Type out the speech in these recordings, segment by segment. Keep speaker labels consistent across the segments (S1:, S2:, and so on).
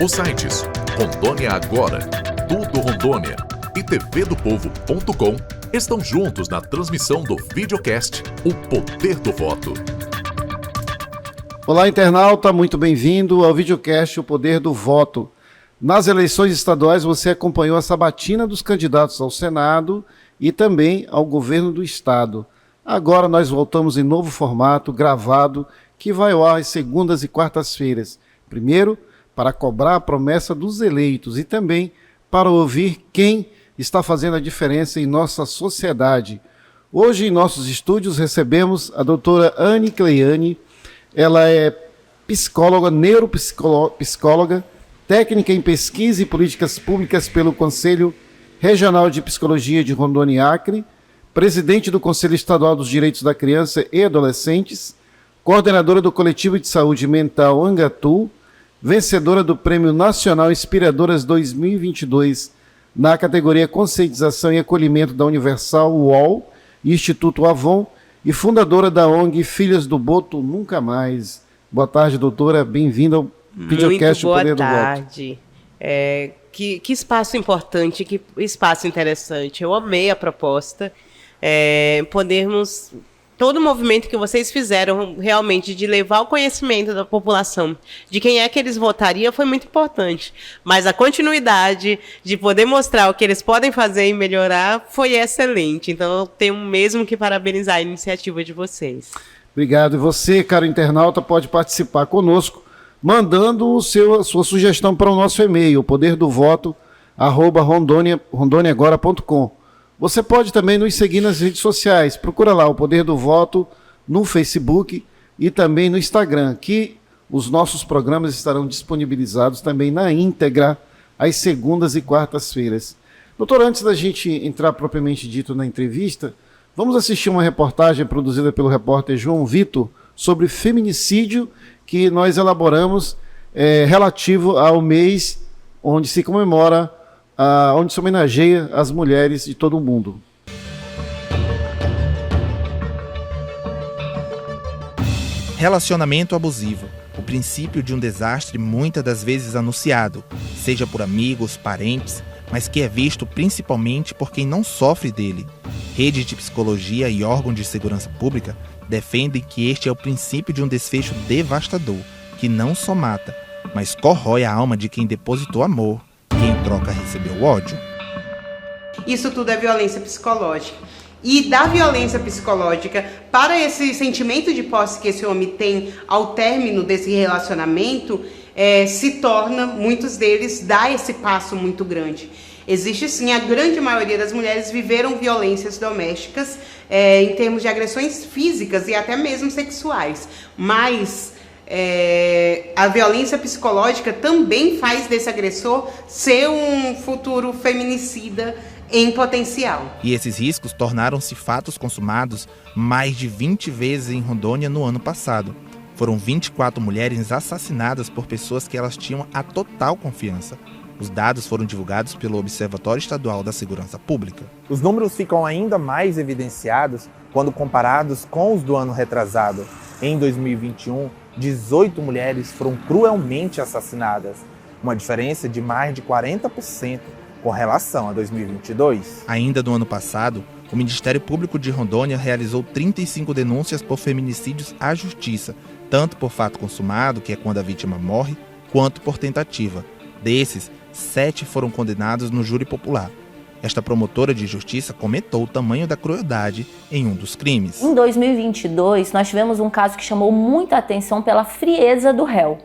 S1: Os sites Rondônia Agora, Tudo Rondônia e tvdopovo.com estão juntos na transmissão do videocast O Poder do Voto.
S2: Olá, internauta, muito bem-vindo ao videocast O Poder do Voto. Nas eleições estaduais você acompanhou a sabatina dos candidatos ao Senado e também ao governo do estado. Agora nós voltamos em novo formato, gravado, que vai ao ar às segundas e quartas-feiras. Primeiro, para cobrar a promessa dos eleitos e também para ouvir quem está fazendo a diferença em nossa sociedade. Hoje, em nossos estúdios, recebemos a doutora Anne Cleiane. Ela é psicóloga, neuropsicóloga, técnica em pesquisa e políticas públicas pelo Conselho Regional de Psicologia de Rondônia e Acre, presidente do Conselho Estadual dos Direitos da Criança e Adolescentes, coordenadora do Coletivo de Saúde Mental Angatu, vencedora do Prêmio Nacional Inspiradoras 2022 na categoria Conscientização e Acolhimento da Universal UOL e Instituto Avon e fundadora da ONG Filhas do Boto Nunca Mais. Boa tarde, doutora. Bem-vinda ao videocast O Poder do Voto.
S3: Boa tarde. Que espaço importante, que espaço interessante. Eu amei a proposta. Podermos... Todo o movimento que vocês fizeram realmente de levar o conhecimento da população de quem é que eles votariam foi muito importante. Mas a continuidade de poder mostrar o que eles podem fazer e melhorar foi excelente. Então eu tenho mesmo que parabenizar a iniciativa de vocês. Obrigado.
S2: E você, caro internauta, pode participar conosco mandando sua sugestão para o nosso e-mail, poderdovoto@rondoniagora.com. Você pode também nos seguir nas redes sociais. Procura lá o Poder do Voto no Facebook e também no Instagram, que os nossos programas estarão disponibilizados também na íntegra às segundas e quartas-feiras. Doutor, antes da gente entrar propriamente dito na entrevista, vamos assistir uma reportagem produzida pelo repórter João Vitor sobre feminicídio que nós elaboramos relativo ao mês onde se comemora onde se homenageia as mulheres de todo o mundo.
S4: Relacionamento abusivo, o princípio de um desastre muitas das vezes anunciado, seja por amigos, parentes, mas que é visto principalmente por quem não sofre dele. Rede de psicologia e órgãos de segurança pública defendem que este é o princípio de um desfecho devastador, que não só mata, mas corrói a alma de quem depositou amor. Quem troca recebeu ódio.
S3: Isso tudo é violência psicológica. E da violência psicológica para esse sentimento de posse que esse homem tem ao término desse relacionamento, se torna, muitos deles, dá esse passo muito grande. Existe sim, a grande maioria das mulheres viveram violências domésticas em termos de agressões físicas e até mesmo sexuais. Mas... a violência psicológica também faz desse agressor ser um futuro feminicida em potencial.
S4: E esses riscos tornaram-se fatos consumados mais de 20 vezes em Rondônia no ano passado. Foram 24 mulheres assassinadas por pessoas que elas tinham a total confiança. Os dados foram divulgados pelo Observatório Estadual da Segurança Pública.
S5: Os números ficam ainda mais evidenciados quando comparados com os do ano retrasado. Em 2021, 18 mulheres foram cruelmente assassinadas, uma diferença de mais de 40% com relação a 2022.
S4: Ainda no ano passado, o Ministério Público de Rondônia realizou 35 denúncias por feminicídios à justiça, tanto por fato consumado, que é quando a vítima morre, quanto por tentativa. Desses, 7 foram condenados no júri popular. Esta promotora de justiça comentou o tamanho da crueldade em um dos crimes.
S6: Em 2022, nós tivemos um caso que chamou muita atenção pela frieza do réu,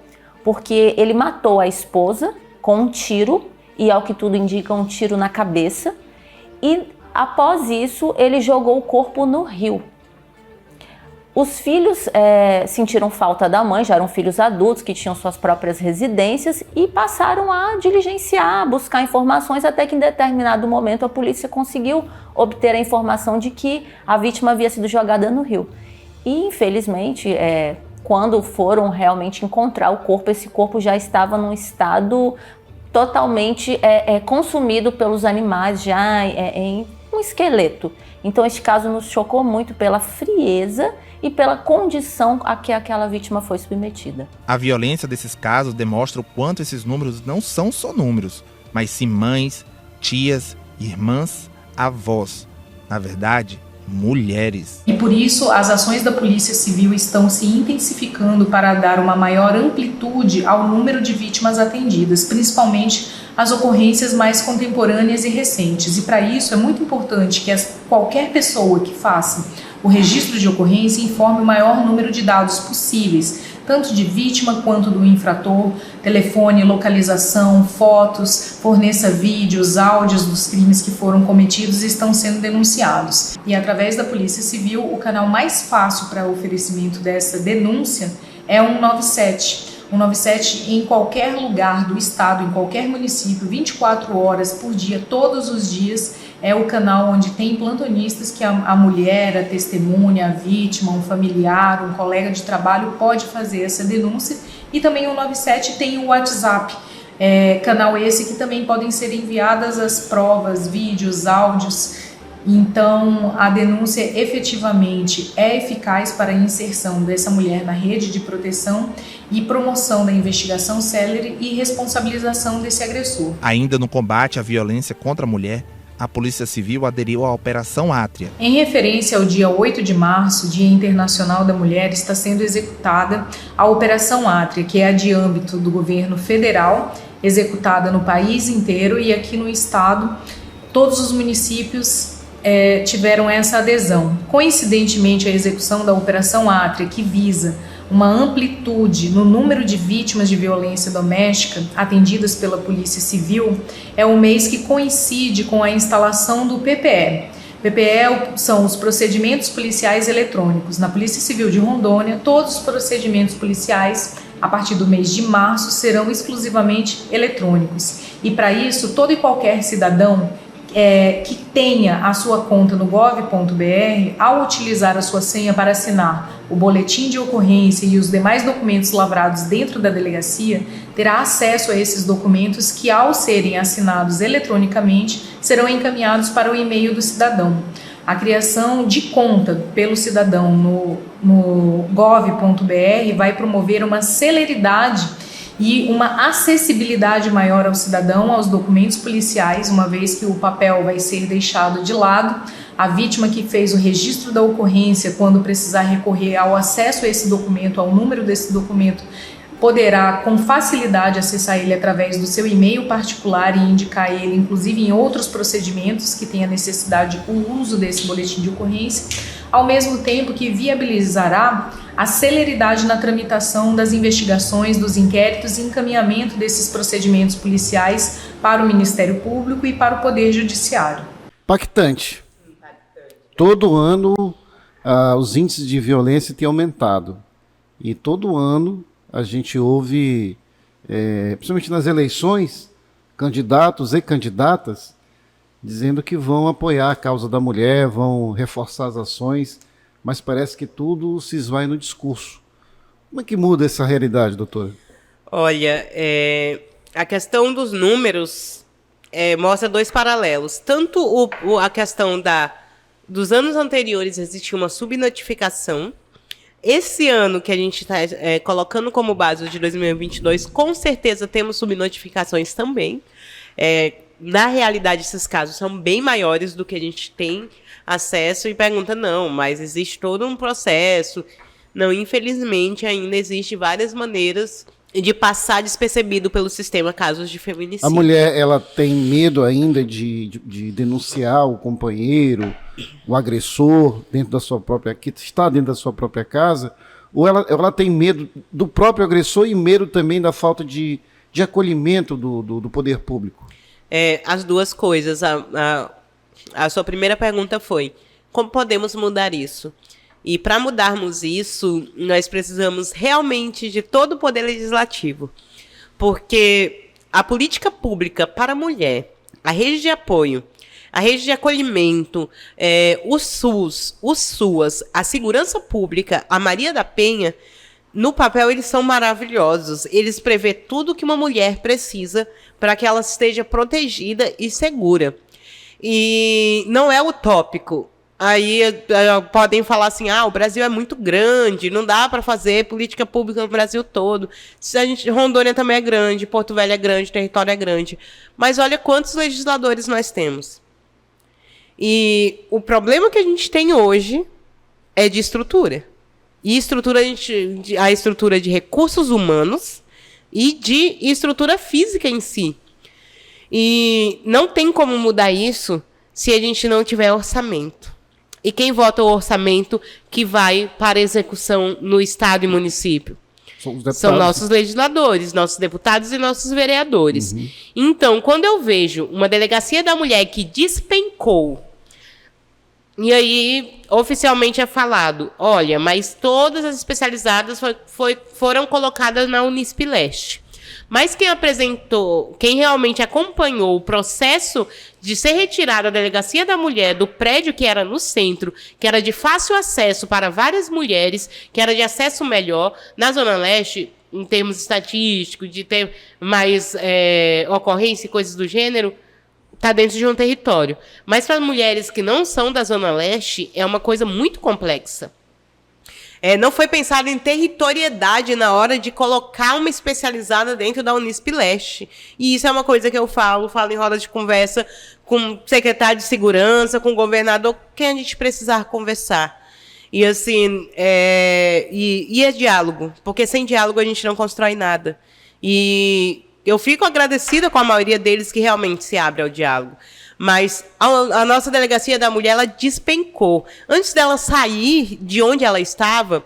S6: porque ele matou a esposa com um tiro, e ao que tudo indica, um tiro na cabeça, e após isso ele jogou o corpo no rio. Os filhos sentiram falta da mãe, já eram filhos adultos que tinham suas próprias residências e passaram a diligenciar, buscar informações, até que em determinado momento a polícia conseguiu obter a informação de que a vítima havia sido jogada no rio. E infelizmente, quando foram realmente encontrar o corpo, esse corpo já estava num estado totalmente consumido pelos animais, já em um esqueleto. Então esse caso nos chocou muito pela frieza e pela condição a que aquela vítima foi submetida.
S4: A violência desses casos demonstra o quanto esses números não são só números, mas sim mães, tias, irmãs, avós. Na verdade, mulheres.
S7: E por isso, as ações da Polícia Civil estão se intensificando para dar uma maior amplitude ao número de vítimas atendidas, principalmente as ocorrências mais contemporâneas e recentes. E para isso é muito importante que qualquer pessoa que faça o registro de ocorrência informe o maior número de dados possíveis, tanto de vítima quanto do infrator, telefone, localização, fotos, forneça vídeos, áudios dos crimes que foram cometidos e estão sendo denunciados. E através da Polícia Civil, o canal mais fácil para o oferecimento dessa denúncia é o 197. O 197 em qualquer lugar do estado, em qualquer município, 24 horas por dia, todos os dias, é o canal onde tem plantonistas que a mulher, a testemunha, a vítima, um familiar, um colega de trabalho pode fazer essa denúncia. E também o 97 tem o WhatsApp, canal esse que também podem ser enviadas as provas, vídeos, áudios. Então, a denúncia efetivamente é eficaz para a inserção dessa mulher na rede de proteção e promoção da investigação célere e responsabilização desse agressor.
S4: Ainda no combate à violência contra a mulher, a Polícia Civil aderiu à Operação Átria.
S7: Em referência ao dia 8 de março, Dia Internacional da Mulher, está sendo executada a Operação Átria, que é a de âmbito do governo federal, executada no país inteiro e aqui no estado, todos os municípios tiveram essa adesão. Coincidentemente, a execução da Operação Átria, que visa uma amplitude no número de vítimas de violência doméstica atendidas pela Polícia Civil, é um mês que coincide com a instalação do PPE. PPE são os procedimentos policiais eletrônicos. Na Polícia Civil de Rondônia, todos os procedimentos policiais, a partir do mês de março, serão exclusivamente eletrônicos. E para isso, todo e qualquer cidadão que tenha a sua conta no gov.br, ao utilizar a sua senha para assinar o boletim de ocorrência e os demais documentos lavrados dentro da delegacia, terá acesso a esses documentos que, ao serem assinados eletronicamente, serão encaminhados para o e-mail do cidadão. A criação de conta pelo cidadão no gov.br vai promover uma celeridade e uma acessibilidade maior ao cidadão, aos documentos policiais, uma vez que o papel vai ser deixado de lado. A vítima que fez o registro da ocorrência, quando precisar recorrer ao acesso a esse documento, ao número desse documento, poderá com facilidade acessar ele através do seu e-mail particular e indicar ele, inclusive em outros procedimentos que tenha necessidade o uso desse boletim de ocorrência, ao mesmo tempo que viabilizará a celeridade na tramitação das investigações, dos inquéritos e encaminhamento desses procedimentos policiais para o Ministério Público e para o Poder Judiciário.
S2: Impactante. Todo ano os índices de violência têm aumentado. E todo ano a gente ouve, principalmente nas eleições, candidatos e candidatas dizendo que vão apoiar a causa da mulher, vão reforçar as ações, mas parece que tudo se esvai no discurso. Como é que muda essa realidade, doutora?
S3: Olha, a questão dos números mostra dois paralelos. Tanto a questão dos anos anteriores existia uma subnotificação. Esse ano que a gente está colocando como base o de 2022, com certeza temos subnotificações também. Na realidade, esses casos são bem maiores do que a gente tem acesso e pergunta, não, mas existe todo um processo. Não, infelizmente, ainda existe várias maneiras de passar despercebido pelo sistema casos de feminicídio.
S2: A mulher, ela tem medo ainda de denunciar o companheiro, o agressor, dentro da sua própria, que está dentro da sua própria casa, ou ela tem medo do próprio agressor e medo também da falta de acolhimento do poder público?
S3: As duas coisas. A sua primeira pergunta foi, como podemos mudar isso? E para mudarmos isso, nós precisamos realmente de todo o poder legislativo. Porque a política pública para a mulher, a rede de apoio, a rede de acolhimento, o SUS, o SUAS, a segurança pública, a Maria da Penha, no papel eles são maravilhosos. Eles prevê tudo que uma mulher precisa para que ela esteja protegida e segura. E não é utópico. Aí podem falar assim, o Brasil é muito grande, não dá para fazer política pública no Brasil todo. Rondônia também é grande, Porto Velho é grande, território é grande. Mas olha quantos legisladores nós temos. E o problema que a gente tem hoje é de estrutura. E a estrutura de recursos humanos e de estrutura física em si. E não tem como mudar isso se a gente não tiver orçamento. E quem vota o orçamento que vai para execução no Estado e município? São nossos legisladores, nossos deputados e nossos vereadores. Uhum. Então, quando eu vejo uma delegacia da mulher que despencou, e aí oficialmente é falado, olha, mas todas as especializadas foram colocadas na Unisp Leste. Mas quem realmente acompanhou o processo de ser retirada a delegacia da mulher do prédio que era no centro, que era de fácil acesso para várias mulheres, que era de acesso melhor, na Zona Leste, em termos estatísticos, de ter mais ocorrência e coisas do gênero, está dentro de um território. Mas para mulheres que não são da Zona Leste, é uma coisa muito complexa. Não foi pensado em territorialidade na hora de colocar uma especializada dentro da Unisp Leste. E isso é uma coisa que eu falo em roda de conversa com o secretário de Segurança, com o governador, quem a gente precisar conversar. E assim, é diálogo, porque sem diálogo a gente não constrói nada. E eu fico agradecida com a maioria deles que realmente se abre ao diálogo. Mas a nossa delegacia da mulher, ela despencou. Antes dela sair de onde ela estava...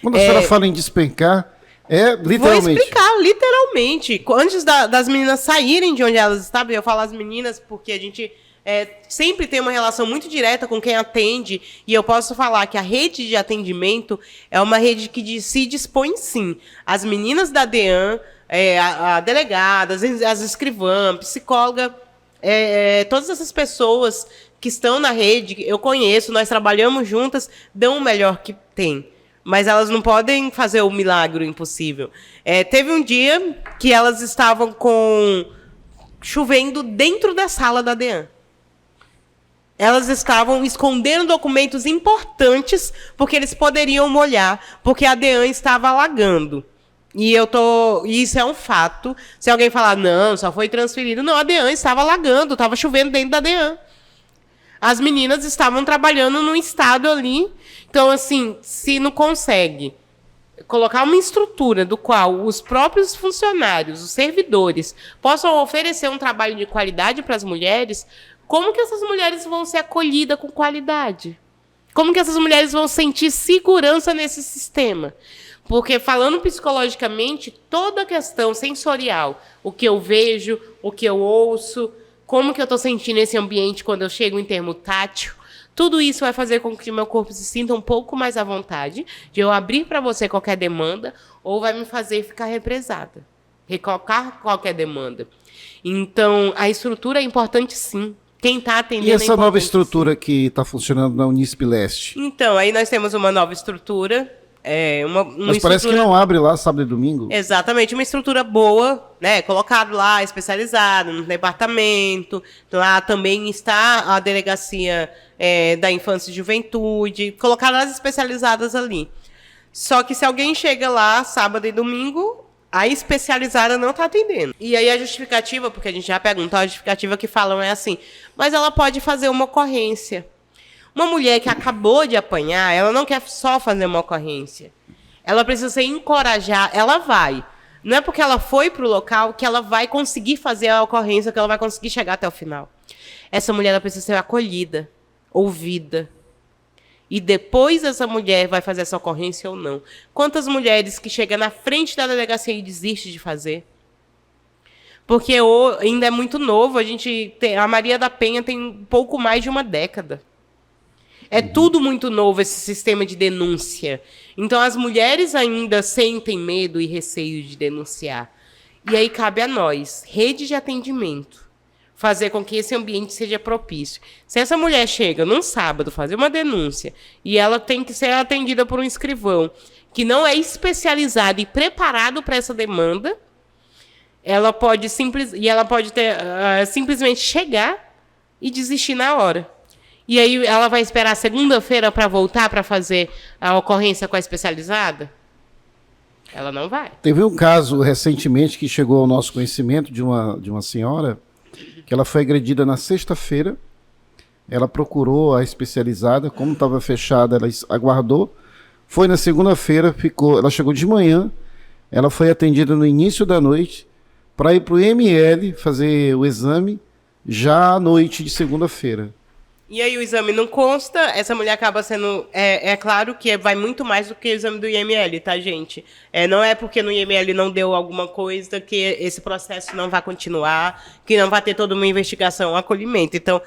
S2: Quando a senhora fala em despencar, literalmente...
S3: Vou explicar, literalmente. Antes das meninas saírem de onde elas estavam, eu falo as meninas porque a gente sempre tem uma relação muito direta com quem atende, e eu posso falar que a rede de atendimento é uma rede que se dispõe, sim. As meninas da DEAN, a delegada, as escrivãs, psicóloga... todas essas pessoas que estão na rede, eu conheço, nós trabalhamos juntas, dão o melhor que tem. Mas elas não podem fazer o milagre impossível. Teve um dia que elas estavam chovendo dentro da sala da DEAN. Elas estavam escondendo documentos importantes porque eles poderiam molhar, porque a DEAN estava alagando. E isso é um fato. Se alguém falar, não, só foi transferido. Não, a DEAN estava alagando, estava chovendo dentro da DEAN. As meninas estavam trabalhando num estado ali. Então, assim, se não consegue colocar uma estrutura do qual os próprios funcionários, os servidores, possam oferecer um trabalho de qualidade para as mulheres, como que essas mulheres vão ser acolhidas com qualidade? Como que essas mulheres vão sentir segurança nesse sistema? Porque, falando psicologicamente, toda a questão sensorial, o que eu vejo, o que eu ouço, como que eu estou sentindo esse ambiente quando eu chego em termo tátil, tudo isso vai fazer com que meu corpo se sinta um pouco mais à vontade de eu abrir para você qualquer demanda, ou vai me fazer ficar represada, recolocar qualquer demanda. Então, a estrutura é importante, sim. Quem está atendendo.
S2: E essa nova estrutura que está funcionando na Unisp Leste?
S3: Então, aí nós temos uma nova estrutura.
S2: Mas parece que não abre lá sábado e domingo.
S3: Exatamente, uma estrutura boa, né? Colocado lá, especializado no departamento. Lá também está a delegacia da infância e juventude, colocaram as especializadas ali. Só que se alguém chega lá sábado e domingo, a especializada não está atendendo. E aí a justificativa, porque a gente já perguntou, a justificativa que falam é assim, mas ela pode fazer uma ocorrência. Uma mulher que acabou de apanhar, ela não quer só fazer uma ocorrência. Ela precisa ser encorajada, ela vai. Não é porque ela foi para o local que ela vai conseguir fazer a ocorrência, que ela vai conseguir chegar até o final. Essa mulher ela precisa ser acolhida, ouvida. E depois essa mulher vai fazer essa ocorrência ou não. Quantas mulheres que chegam na frente da delegacia e desistem de fazer? Porque ainda é muito novo. A Maria da Penha tem um pouco mais de uma década. É tudo muito novo, esse sistema de denúncia. Então, as mulheres ainda sentem medo e receio de denunciar. E aí cabe a nós, rede de atendimento, fazer com que esse ambiente seja propício. Se essa mulher chega num sábado fazer uma denúncia e ela tem que ser atendida por um escrivão que não é especializado e preparado para essa demanda, ela pode simplesmente chegar e desistir na hora.
S8: E aí ela vai esperar segunda-feira para voltar para fazer a ocorrência com a especializada? Ela não vai.
S2: Teve um caso recentemente que chegou ao nosso conhecimento de uma senhora que ela foi agredida na sexta-feira. Ela procurou a especializada, como estava fechada, ela aguardou. Foi na segunda-feira, ela chegou de manhã, ela foi atendida no início da noite para ir para o ML fazer o exame já à noite de segunda-feira.
S8: E aí o exame não consta, essa mulher acaba sendo... É claro que vai muito mais do que o exame do IML, tá, gente? Não é porque no IML não deu alguma coisa que esse processo não vai continuar, que não vai ter toda uma investigação, um acolhimento. Então,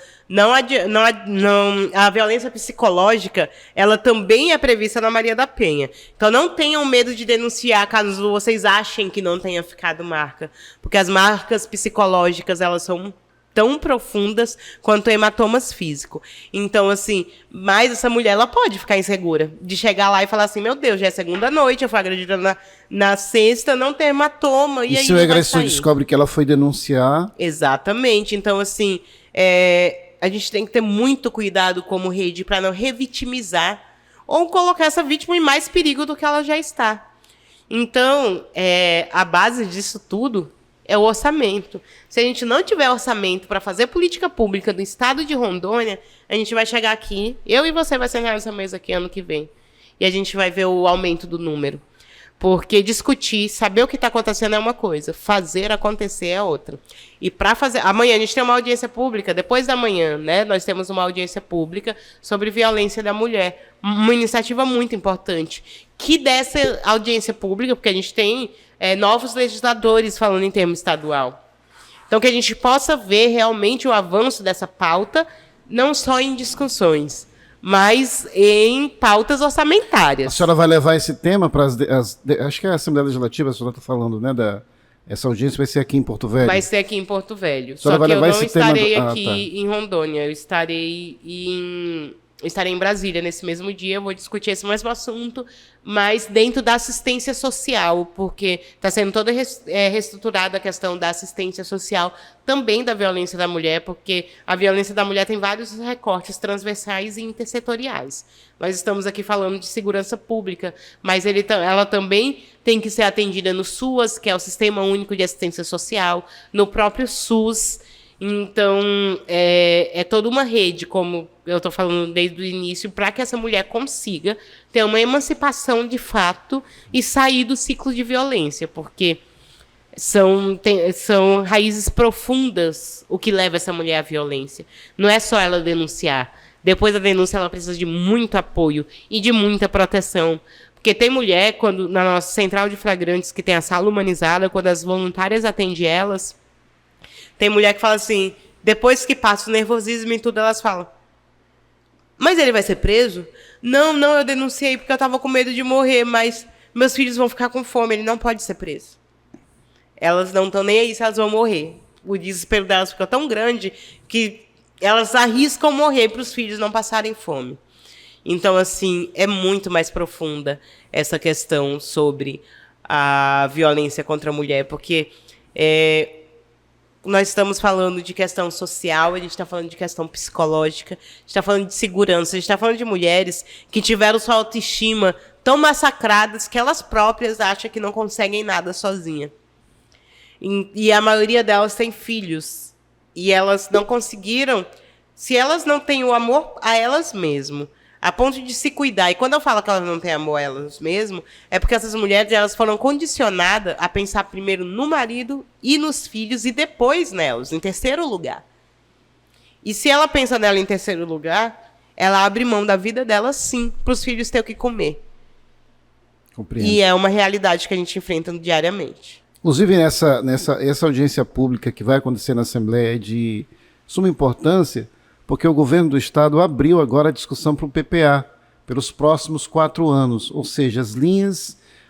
S8: a violência psicológica, ela também é prevista na Maria da Penha. Então, não tenham medo de denunciar caso vocês achem que não tenha ficado marca. Porque as marcas psicológicas, elas são tão profundas quanto hematomas físicos. Então, assim, mas essa mulher, ela pode ficar insegura de chegar lá e falar assim, meu Deus, já é segunda noite, eu fui agredida na sexta, não tem hematoma. E aí
S2: se o agressor descobre que ela foi denunciar...
S8: Exatamente. Então, assim, a gente tem que ter muito cuidado como rede para não revitimizar ou colocar essa vítima em mais perigo do que ela já está. Então, a base disso tudo é o orçamento. Se a gente não tiver orçamento para fazer política pública do estado de Rondônia, a gente vai chegar aqui, eu e você vai sentar nessa mesa aqui ano que vem, e a gente vai ver o aumento do número. Porque discutir, saber o que está acontecendo é uma coisa, fazer acontecer é outra. E para fazer... Amanhã a gente tem uma audiência pública, depois da manhã, né? Nós temos uma audiência pública sobre violência da mulher. Uma iniciativa muito importante. Que dessa audiência pública, porque a gente tem novos legisladores falando em termo estadual. Então, que a gente possa ver realmente o avanço dessa pauta, não só em discussões, mas em pautas orçamentárias.
S2: A senhora vai levar esse tema para acho que é a Assembleia Legislativa, a senhora está falando, né? Essa audiência vai ser aqui em Porto Velho?
S8: Vai ser aqui em Porto Velho.
S2: Só que eu não
S8: estarei aqui em Rondônia, eu estarei em Brasília nesse mesmo dia, eu vou discutir esse mesmo assunto, mas dentro da assistência social, porque está sendo toda reestruturada a questão da assistência social, também da violência da mulher, porque a violência da mulher tem vários recortes transversais e intersetoriais. Nós estamos aqui falando de segurança pública, mas ela também tem que ser atendida no SUAS, que é o Sistema Único de Assistência Social, no próprio SUS. Então, é toda uma rede, como eu estou falando desde o início, para que essa mulher consiga ter uma emancipação de fato e sair do ciclo de violência, porque são raízes profundas o que leva essa mulher à violência. Não é só ela denunciar. Depois da denúncia, ela precisa de muito apoio e de muita proteção. Porque tem mulher, quando na nossa central de flagrantes, que tem a sala humanizada, quando as voluntárias atendem elas... Tem mulher que fala assim, depois que passa o nervosismo e tudo, elas falam, mas ele vai ser preso? Não, eu denunciei porque eu estava com medo de morrer, mas meus filhos vão ficar com fome, ele não pode ser preso. Elas não estão nem aí se elas vão morrer. O desespero delas fica tão grande que elas arriscam morrer para os filhos não passarem fome. Então, assim, é muito mais profunda essa questão sobre a violência contra a mulher, porque... nós estamos falando de questão social, a gente está falando de questão psicológica, a gente está falando de segurança, a gente está falando de mulheres que tiveram sua autoestima tão massacradas que elas próprias acham que não conseguem nada sozinha. E a maioria delas tem filhos. E elas não conseguiram, se elas não têm o amor a elas mesmas, a ponto de se cuidar. E quando eu falo que elas não têm amor a elas mesmas, é porque essas mulheres elas foram condicionadas a pensar primeiro no marido e nos filhos e depois nelas, em terceiro lugar. E se ela pensa nela em terceiro lugar, ela abre mão da vida dela, sim, para os filhos terem o que comer.
S2: Compreendo.
S8: E é uma realidade que a gente enfrenta diariamente.
S2: Inclusive, essa audiência pública que vai acontecer na Assembleia é de suma importância, porque o governo do estado abriu agora a discussão para o PPA, pelos próximos 4 anos, ou seja,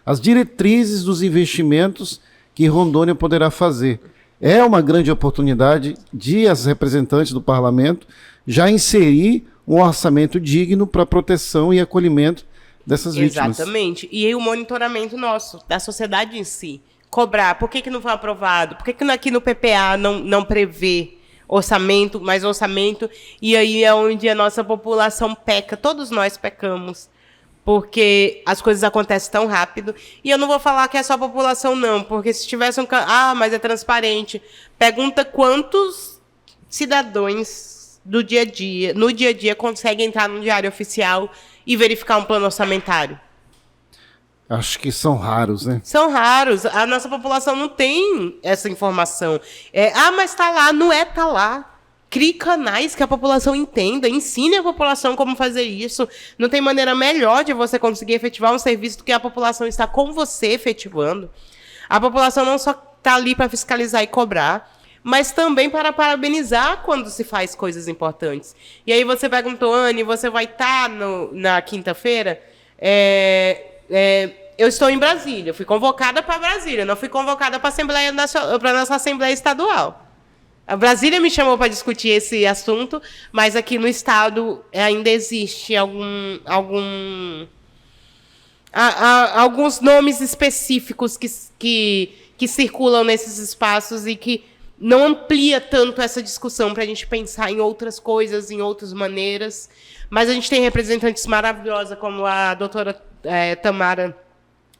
S2: as diretrizes dos investimentos que Rondônia poderá fazer. É uma grande oportunidade de as representantes do parlamento já inserir um orçamento digno para proteção e acolhimento dessas vítimas.
S8: Exatamente. E aí o monitoramento nosso, da sociedade em si. Cobrar. Por que não foi aprovado? Por que aqui no PPA não prevê orçamento, mais orçamento, e aí é onde a nossa população peca, todos nós pecamos, porque as coisas acontecem tão rápido, e eu não vou falar que é só a população não, porque se tivesse mas é transparente, pergunta quantos cidadãos no dia a dia conseguem entrar no Diário Oficial e verificar um plano orçamentário.
S2: Acho que são raros, né?
S8: São raros. A nossa população não tem essa informação. Mas tá lá. Não é tá lá. Crie canais que a população entenda. Ensine a população como fazer isso. Não tem maneira melhor de você conseguir efetivar um serviço do que a população está com você efetivando. A população não só está ali para fiscalizar e cobrar, mas também para parabenizar quando se faz coisas importantes. E aí você perguntou, Anne, você vai estar na quinta-feira? Eu estou em Brasília, fui convocada para Brasília, não fui convocada para a nossa Assembleia Estadual. A Brasília me chamou para discutir esse assunto, mas aqui no Estado ainda existe alguns nomes específicos que circulam nesses espaços e que não amplia tanto essa discussão para a gente pensar em outras coisas, em outras maneiras. Mas a gente tem representantes maravilhosas, como a doutora Tamara,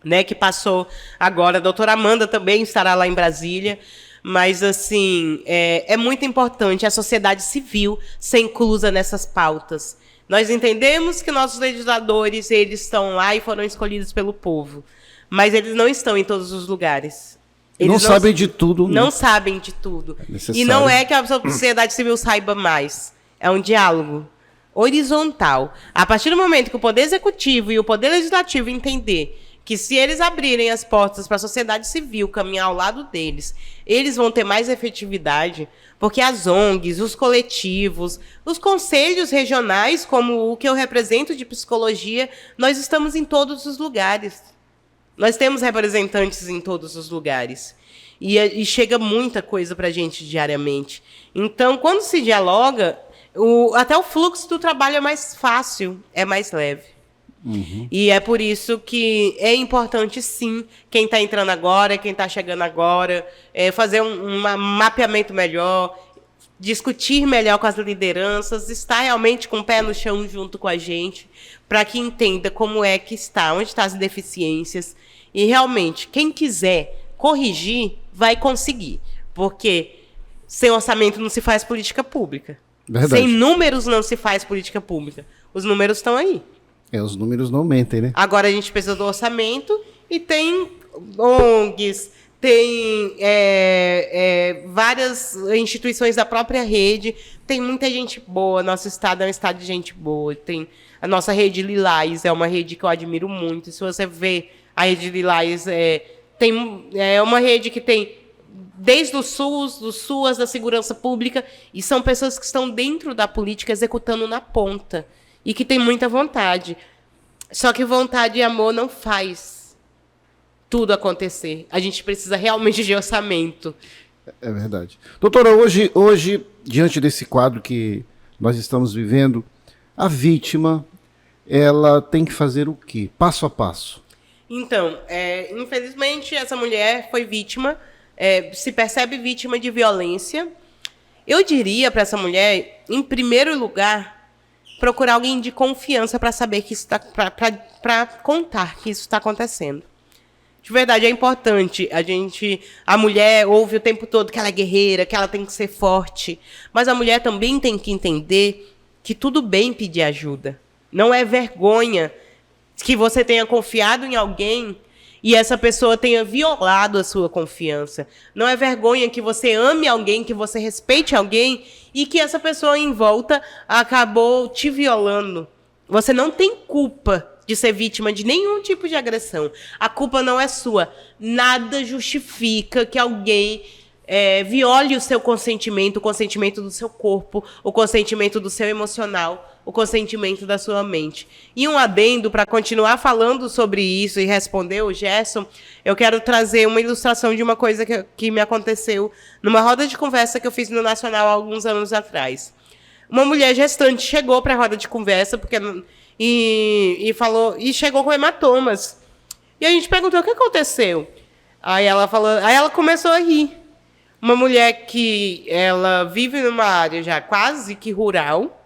S8: né, que passou agora. A doutora Amanda também estará lá em Brasília. Mas, assim, é muito importante a sociedade civil ser inclusa nessas pautas. Nós entendemos que nossos legisladores, eles estão lá e foram escolhidos pelo povo. Mas eles não estão em todos os lugares. Eles
S2: não sabem de tudo.
S8: Não sabem de tudo.
S2: Necessário.
S8: E não é que a sociedade civil saiba mais. É um diálogo horizontal. A partir do momento que o Poder Executivo e o Poder Legislativo entender que se eles abrirem as portas para a sociedade civil caminhar ao lado deles, eles vão ter mais efetividade, porque as ONGs, os coletivos, os conselhos regionais, como o que eu represento de psicologia, nós estamos em todos os lugares. Nós temos representantes em todos os lugares. E chega muita coisa para a gente diariamente. Então, quando se dialoga, até o fluxo do trabalho é mais fácil, é mais leve. Uhum. E é por isso que é importante, sim, quem está entrando agora, quem está chegando agora, fazer um mapeamento melhor, discutir melhor com as lideranças, estar realmente com o pé no chão junto com a gente, para que entenda como é que está, onde estão as deficiências. E, realmente, quem quiser corrigir, vai conseguir. Porque sem orçamento não se faz política pública.
S2: Verdade.
S8: Sem números não se faz política pública. Os números estão aí.
S2: Os números não mentem, né?
S8: Agora a gente precisa do orçamento e tem ONGs, tem várias instituições da própria rede, tem muita gente boa, nosso estado é um estado de gente boa, tem a nossa rede Lilás, é uma rede que eu admiro muito, se você vê a rede Lilás, é uma rede que tem desde o SUS, do SUAS, da segurança pública, e são pessoas que estão dentro da política, executando na ponta. E que tem muita vontade. Só que vontade e amor não faz tudo acontecer. A gente precisa realmente de orçamento.
S2: É verdade. Doutora, hoje, diante desse quadro que nós estamos vivendo, a vítima, ela tem que fazer o quê? Passo a passo.
S8: Então, infelizmente, essa mulher foi vítima, se percebe vítima de violência. Eu diria para essa mulher, em primeiro lugar, procurar alguém de confiança para saber que isso para contar que isso está acontecendo. De verdade, é importante. A mulher ouve o tempo todo que ela é guerreira, que ela tem que ser forte. Mas a mulher também tem que entender que tudo bem pedir ajuda. Não é vergonha que você tenha confiado em alguém e essa pessoa tenha violado a sua confiança. Não é vergonha que você ame alguém, que você respeite alguém e que essa pessoa em volta acabou te violando. Você não tem culpa de ser vítima de nenhum tipo de agressão. A culpa não é sua. Nada justifica que alguém viole o seu consentimento, o consentimento do seu corpo, o consentimento do seu emocional, o consentimento da sua mente. E um adendo, para continuar falando sobre isso e responder o Gerson, eu quero trazer uma ilustração de uma coisa que me aconteceu numa roda de conversa que eu fiz no Nacional há alguns anos atrás. Uma mulher gestante chegou para a roda de conversa e chegou com hematomas. E a gente perguntou o que aconteceu. Aí ela começou a rir. Uma mulher que ela vive numa área já quase que rural,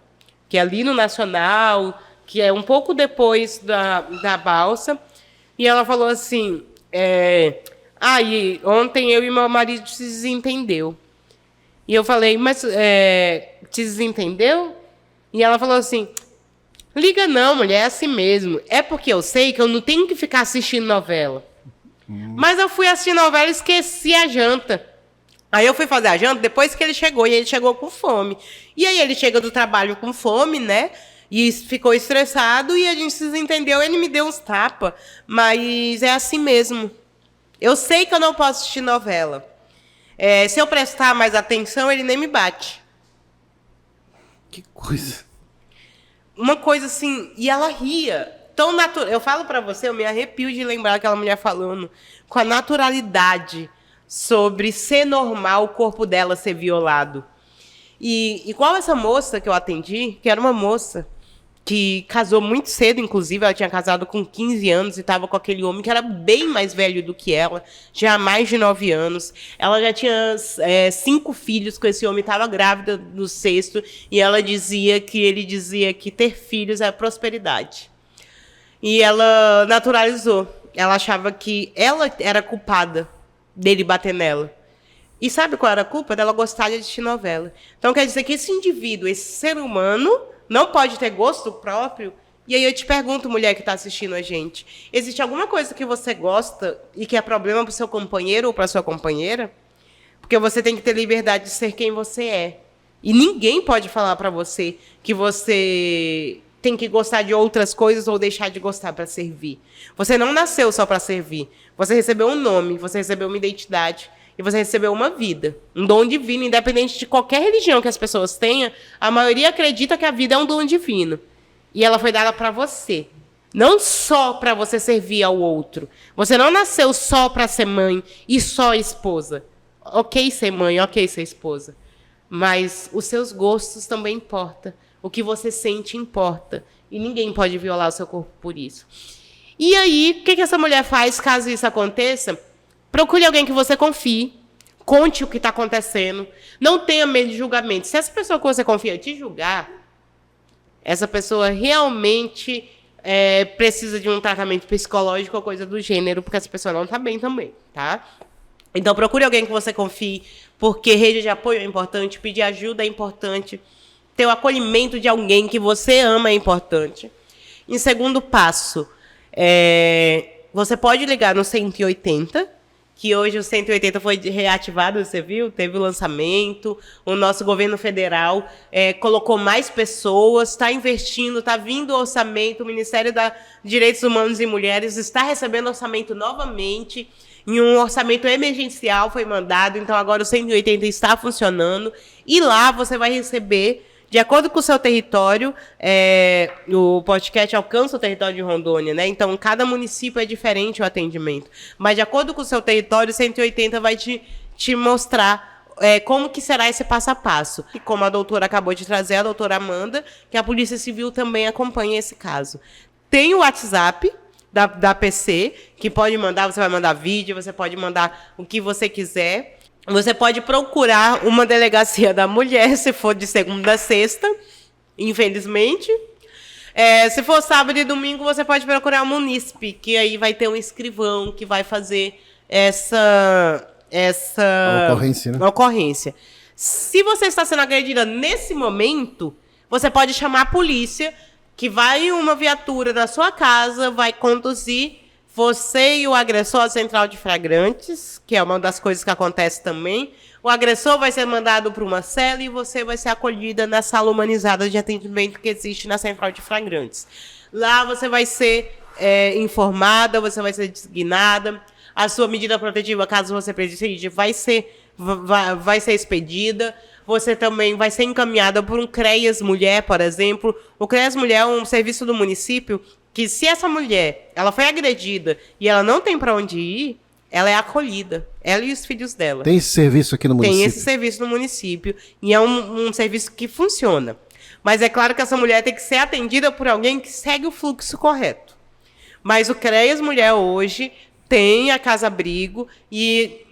S8: que é ali no Nacional, que é um pouco depois da Balsa, e ela falou assim, e ontem eu e meu marido se desentendeu. E eu falei, mas te desentendeu? E ela falou assim, liga não, mulher, é assim mesmo. É porque eu sei que eu não tenho que ficar assistindo novela. Mas eu fui assistir novela e esqueci a janta. Aí eu fui fazer a janta depois que ele chegou, e ele chegou com fome. E aí ele chega do trabalho com fome, né? E ficou estressado, e a gente se desentendeu, ele me deu uns tapas. Mas é assim mesmo. Eu sei que eu não posso assistir novela. Se eu prestar mais atenção, ele nem me bate.
S2: Que coisa.
S8: Uma coisa assim, e ela ria. Tão natural. Eu falo pra você, eu me arrepio de lembrar aquela mulher falando com a naturalidade sobre ser normal o corpo dela ser violado. E igual essa moça que eu atendi, que era uma moça que casou muito cedo, inclusive, ela tinha casado com 15 anos e estava com aquele homem que era bem mais velho do que ela, já há mais de 9 anos. Ela já tinha 5 filhos com esse homem, estava grávida do 6º, e ela dizia que ele dizia que ter filhos é prosperidade. E ela naturalizou. Ela achava que ela era culpada dele bater nela. E sabe qual era a culpa? Dela gostar de assistir novela. Então quer dizer que esse indivíduo, esse ser humano, não pode ter gosto próprio? E aí eu te pergunto, mulher que está assistindo a gente, existe alguma coisa que você gosta e que é problema para o seu companheiro ou para a sua companheira? Porque você tem que ter liberdade de ser quem você é. E ninguém pode falar para você que você tem que gostar de outras coisas ou deixar de gostar para servir. Você não nasceu só para servir. Você recebeu um nome, você recebeu uma identidade e você recebeu uma vida, um dom divino, independente de qualquer religião que as pessoas tenham, a maioria acredita que a vida é um dom divino. E ela foi dada para você. Não só para você servir ao outro. Você não nasceu só para ser mãe e só esposa. Ok ser mãe, ok ser esposa. Mas os seus gostos também importam. O que você sente importa. E ninguém pode violar o seu corpo por isso. E aí, o que essa mulher faz caso isso aconteça? Procure alguém que você confie. Conte o que está acontecendo. Não tenha medo de julgamento. Se essa pessoa que você confia te julgar, essa pessoa realmente precisa de um tratamento psicológico ou coisa do gênero, porque essa pessoa não está bem também, tá? Então, procure alguém que você confie, porque rede de apoio é importante, pedir ajuda é importante, ter o acolhimento de alguém que você ama é importante. Em segundo passo, você pode ligar no 180, que hoje o 180 foi reativado, você viu? Teve o lançamento, o nosso governo federal colocou mais pessoas, está investindo, está vindo o orçamento, o Ministério da Direitos Humanos e Mulheres está recebendo orçamento novamente, em um orçamento emergencial foi mandado, então agora o 180 está funcionando, e lá você vai receber, de acordo com o seu território, o podcast alcança o território de Rondônia, né? Então, cada município é diferente o atendimento. Mas, de acordo com o seu território, o 180 vai te mostrar como que será esse passo a passo. E como a doutora acabou de trazer, a doutora Amanda, que a Polícia Civil também acompanha esse caso. Tem o WhatsApp da PC, que pode mandar, você vai mandar vídeo, você pode mandar o que você quiser. Você pode procurar uma delegacia da mulher, se for de segunda a sexta, infelizmente. Se for sábado e domingo, você pode procurar o munícipe, que aí vai ter um escrivão que vai fazer essa ocorrência. Se você está sendo agredida nesse momento, você pode chamar a polícia, que vai uma viatura da sua casa, vai conduzir você e o agressor à central de flagrantes, que é uma das coisas que acontece também. O agressor vai ser mandado para uma cela e você vai ser acolhida na sala humanizada de atendimento que existe na central de flagrantes. Lá você vai ser informada, você vai ser designada. A sua medida protetiva, caso você precise, vai ser expedida. Você também vai ser encaminhada por um CREAS Mulher, por exemplo. O CREAS Mulher é um serviço do município que, se essa mulher ela foi agredida e ela não tem para onde ir, ela é acolhida, ela e os filhos dela.
S2: Tem esse serviço aqui no município?
S8: Tem esse serviço no município, e é um serviço que funciona. Mas é claro que essa mulher tem que ser atendida por alguém que segue o fluxo correto. Mas o CREAS Mulher hoje tem a Casa Abrigo, e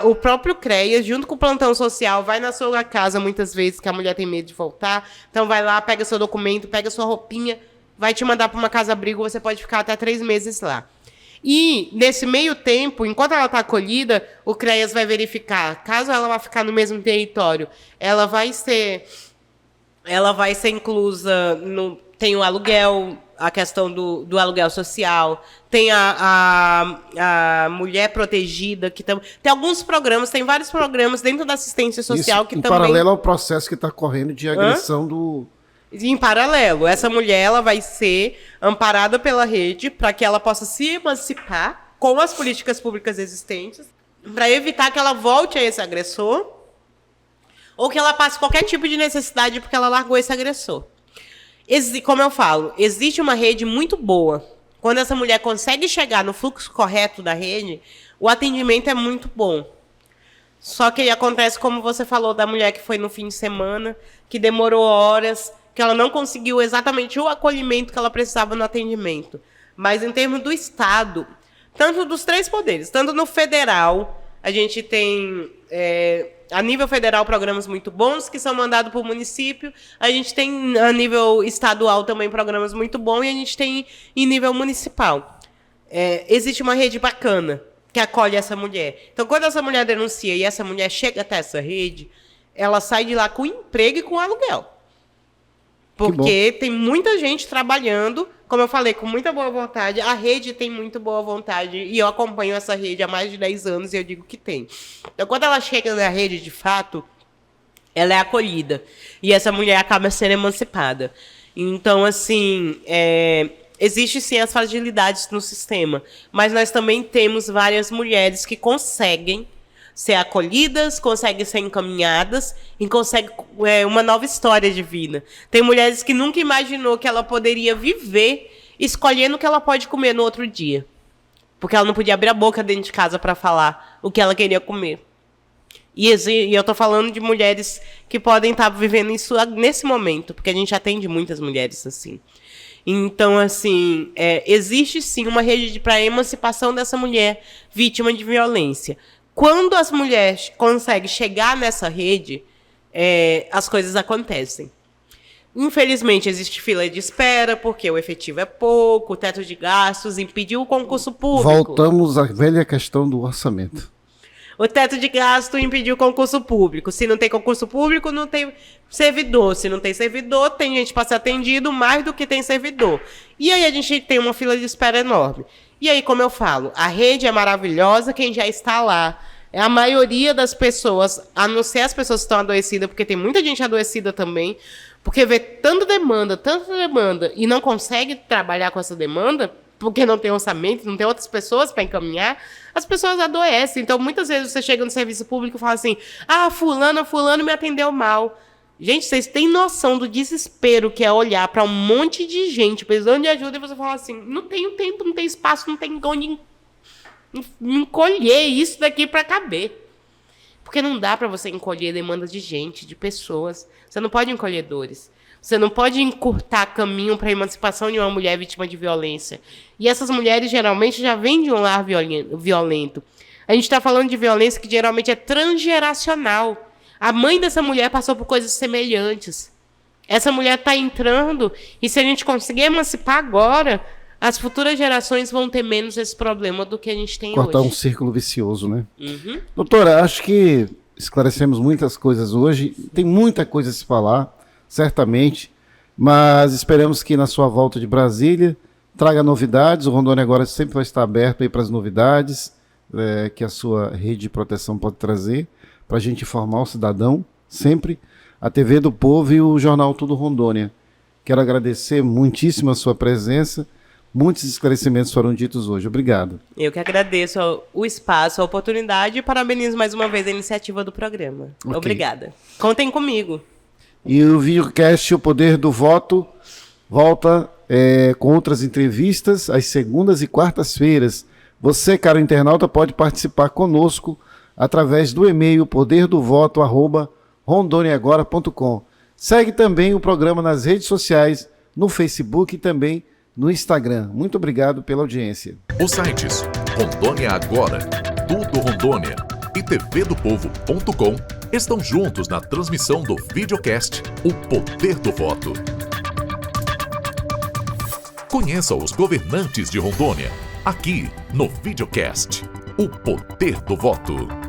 S8: o próprio CREAS, junto com o plantão social, vai na sua casa muitas vezes, que a mulher tem medo de voltar. Então vai lá, pega seu documento, pega sua roupinha, vai te mandar para uma casa-abrigo, você pode ficar até 3 meses lá. E, nesse meio tempo, enquanto ela está acolhida, o CREAS vai verificar, caso ela vá ficar no mesmo território, ela vai ser inclusa, tem o aluguel, a questão do aluguel social, tem a mulher protegida, que tem alguns programas, tem vários programas dentro da assistência social que também...
S2: Em paralelo ao processo que está correndo de agressão do...
S8: Em paralelo, essa mulher ela vai ser amparada pela rede para que ela possa se emancipar com as políticas públicas existentes, para evitar que ela volte a esse agressor ou que ela passe qualquer tipo de necessidade porque ela largou esse agressor. Como eu falo, existe uma rede muito boa. Quando essa mulher consegue chegar no fluxo correto da rede, o atendimento é muito bom. Só que aí acontece como você falou da mulher que foi no fim de semana, que demorou horas, que ela não conseguiu exatamente o acolhimento que ela precisava no atendimento. Mas em termos do Estado, tanto dos 3 poderes, tanto no federal, a gente tem, a nível federal, programas muito bons que são mandados para o município, a gente tem, a nível estadual, também programas muito bons, e a gente tem em nível municipal. Existe uma rede bacana que acolhe essa mulher. Então, quando essa mulher denuncia e essa mulher chega até essa rede, ela sai de lá com emprego e com aluguel. Porque tem muita gente trabalhando, como eu falei, com muita boa vontade. A rede tem muito boa vontade. E eu acompanho essa rede há mais de 10 anos e eu digo que tem. Então, quando ela chega na rede, de fato, ela é acolhida. E essa mulher acaba sendo emancipada. Então, assim, existe sim as fragilidades no sistema. Mas nós também temos várias mulheres que conseguem ser acolhidas, conseguem ser encaminhadas e conseguem uma nova história de vida. Tem mulheres que nunca imaginou que ela poderia viver escolhendo o que ela pode comer no outro dia. Porque ela não podia abrir a boca dentro de casa para falar o que ela queria comer. E eu estou falando de mulheres que podem estar vivendo isso nesse momento, porque a gente atende muitas mulheres assim. Então, assim, existe sim uma rede para a emancipação dessa mulher vítima de violência. Quando as mulheres conseguem chegar nessa rede, as coisas acontecem. Infelizmente, existe fila de espera, porque o efetivo é pouco, o teto de gastos impediu o concurso público.
S2: Voltamos à velha questão do orçamento.
S8: O teto de gasto impediu o concurso público. Se não tem concurso público, não tem servidor. Se não tem servidor, tem gente para ser atendido mais do que tem servidor. E aí a gente tem uma fila de espera enorme. E aí, como eu falo, a rede é maravilhosa, quem já está lá. A maioria das pessoas, a não ser as pessoas que estão adoecidas, porque tem muita gente adoecida também, porque vê tanta demanda, e não consegue trabalhar com essa demanda, porque não tem orçamento, não tem outras pessoas para encaminhar, as pessoas adoecem. Então, muitas vezes você chega no serviço público e fala assim, fulano me atendeu mal. Gente, vocês têm noção do desespero que é olhar para um monte de gente precisando de ajuda e você fala assim, não tenho tempo, não tem espaço, não tem onde encolher isso daqui para caber. Porque não dá para você encolher demanda de gente, de pessoas. Você não pode encolher dores. Você não pode encurtar caminho para a emancipação de uma mulher vítima de violência. E essas mulheres geralmente já vêm de um lar violento. A gente está falando de violência que geralmente é transgeracional. A mãe dessa mulher passou por coisas semelhantes. Essa mulher está entrando, e se a gente conseguir emancipar agora, as futuras gerações vão ter menos esse problema do que a gente tem hoje.
S2: Cortar um círculo vicioso, né?
S8: Uhum.
S2: Doutora, acho que esclarecemos muitas coisas hoje. Tem muita coisa a se falar, certamente, mas esperamos que na sua volta de Brasília traga novidades. O Rondônia agora sempre vai estar aberto aí para as novidades que a sua rede de proteção pode trazer, para a gente informar o cidadão, sempre, a TV do Povo e o Jornal Tudo Rondônia. Quero agradecer muitíssimo a sua presença, muitos esclarecimentos foram ditos hoje. Obrigado.
S8: Eu que agradeço o espaço, a oportunidade e parabenizo mais uma vez a iniciativa do programa. Okay. Obrigada. Contem comigo.
S2: E o videocast O Poder do Voto volta com outras entrevistas às segundas e quartas-feiras. Você, caro internauta, pode participar conosco através do e-mail poderdovoto@rondoniaagora.com. Segue também o programa nas redes sociais, no Facebook e também no Instagram. Muito obrigado pela audiência.
S1: Os sites Rondônia Agora, Tudo Rondônia tvdopovo.com estão juntos na transmissão do videocast O Poder do Voto. Conheça os governantes de Rondônia, aqui no videocast O Poder do Voto.